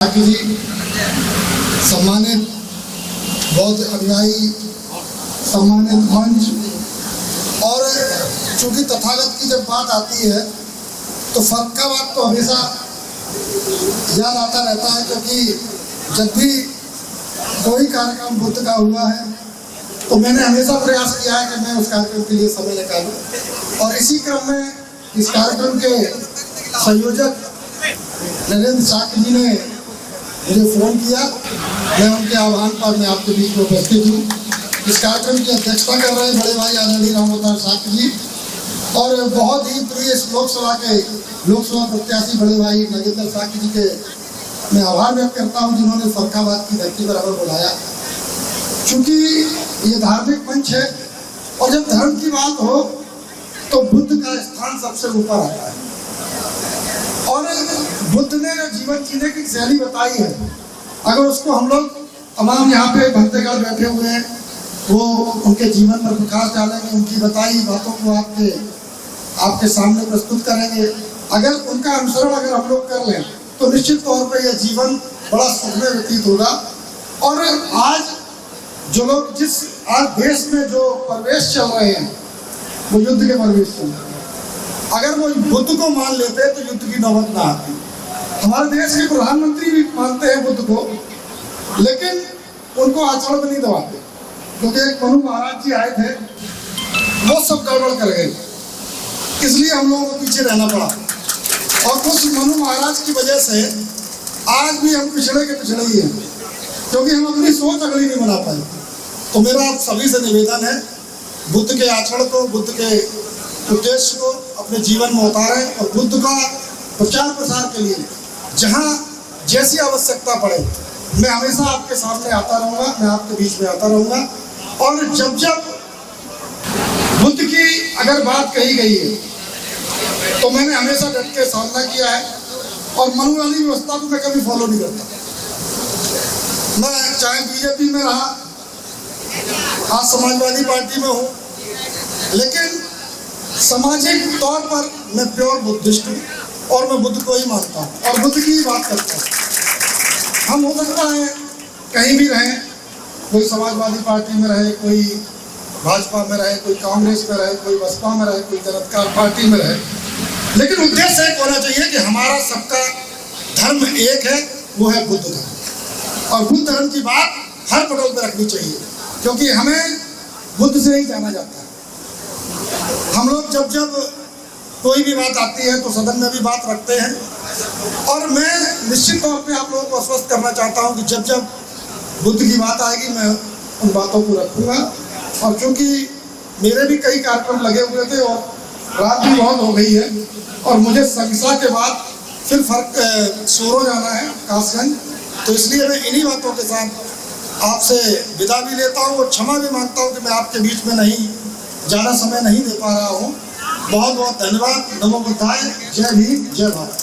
जी सम्मानित बौद्ध अनुयायी, सम्मानित मंच, और चूंकि तथागत की जब बात आती है तो फर्क का बात तो हमेशा याद आता रहता है, क्योंकि जब भी कोई कार्यक्रम बुद्ध का हुआ है तो मैंने हमेशा प्रयास किया है कि मैं उस कार्यक्रम के लिए समय निकालूं। और इसी क्रम में इस कार्यक्रम के संयोजक नरेंद्र साक्य जी ने मुझे फ़ोन किया। मैं उनके आह्वान पर मैं आपके बीच में उपस्थित हूँ। इस कार्यक्रम की अध्यक्षता कर रहे बड़े भाई आदरणीय राम अवतार साक्य जी, और बहुत ही प्रिय इस लोकसभा प्रत्याशी बड़े भाई नागेंद्र साक्य जी के मैं आभार व्यक्त करता हूँ, जिन्होंने फर्रुखाबाद की धरती पर हमें बुलाया। चूँकि ये धार्मिक मंच है और जब धर्म की बात हो तो बुद्ध का स्थान सबसे ऊपर आता है। और बुद्ध ने जो जीवन जीने की शैली बताई है, अगर उसको हम लोग तमाम यहाँ पे भक्तगण बैठे हुए हैं वो उनके जीवन पर प्रकाश डालेंगे, उनकी बताई बातों को आपके सामने प्रस्तुत करेंगे। अगर उनका अनुसरण अगर हम लोग कर लें तो निश्चित तौर पर यह जीवन बड़ा सुखमय व्यतीत होगा। और आज जो लोग आज देश में जो परिवेश चल रहे हैं वो युद्ध के परिवेश चल रहे हैं, अगर वो बुद्ध को मान लेते तो युद्ध की नौबत ना आती। हमारे देश के प्रधानमंत्री भी मानते हैं बुद्ध को, लेकिन उनको आचरण में नहीं दबाते, क्योंकि एक मनु महाराज जी आए थे, वो सब गड़बड़ कर गए, इसलिए हम लोगों को पीछे रहना पड़ा। और उस मनु महाराज की वजह से आज भी हम पिछड़े के पिछड़े ही हैं, क्योंकि हम अपनी सोच अगली नहीं बना पाए। तो मेरा आप सभी से निवेदन है, बुद्ध के आचरण को, बुद्ध के उद्देश्य को अपने जीवन में उतारें और बुद्ध का प्रचार प्रसार के लिए जहाँ जैसी आवश्यकता पड़े मैं हमेशा आपके सामने आता रहूँगा, मैं आपके बीच में आता रहूँगा। और जब जब बुद्ध की अगर बात कही गई है तो मैंने हमेशा डट के सामना किया है, और मनु वाली व्यवस्था को मैं कभी फॉलो नहीं करता। मैं चाहे बीजेपी में रहा, आज समाजवादी पार्टी में हूँ, लेकिन सामाजिक तौर पर मैं प्योर बुद्धिस्ट हूँ और मैं बुद्ध को ही मानता हूँ और बुद्ध की ही बात करता हूँ। हम हो सकता है कहीं भी रहें, कोई समाजवादी पार्टी में रहे, कोई भाजपा में रहे, कोई कांग्रेस में रहे, कोई बसपा में रहे, कोई जनता पार्टी में रहे, लेकिन उद्देश्य एक होना चाहिए कि हमारा सबका धर्म एक है, वो है बुद्ध धर्म। और बुद्ध धर्म की बात हर पटल पर रखनी चाहिए, क्योंकि हमें बुद्ध से ही जाना जाता है। हम लोग जब कोई भी बात आती है तो सदन में भी बात रखते हैं, और मैं निश्चित तौर पे आप लोगों को आश्वस्त करना चाहता हूं कि जब बुद्ध की बात आएगी मैं उन बातों को रखूंगा। और चूंकि मेरे भी कई कार्यक्रम लगे हुए थे और रात भी बहुत हो गई है, और मुझे संख्या के बाद फिर सोरो जाना है कासगंज, तो इसलिए मैं इन्हीं बातों के साथ आपसे विदा भी लेता हूँ और क्षमा भी मांगता हूँ कि मैं आपके बीच में ज़्यादा समय नहीं दे पा रहा हूँ। बहुत बहुत धन्यवाद। नमो बुद्धाय। जय भीम, जय भारत।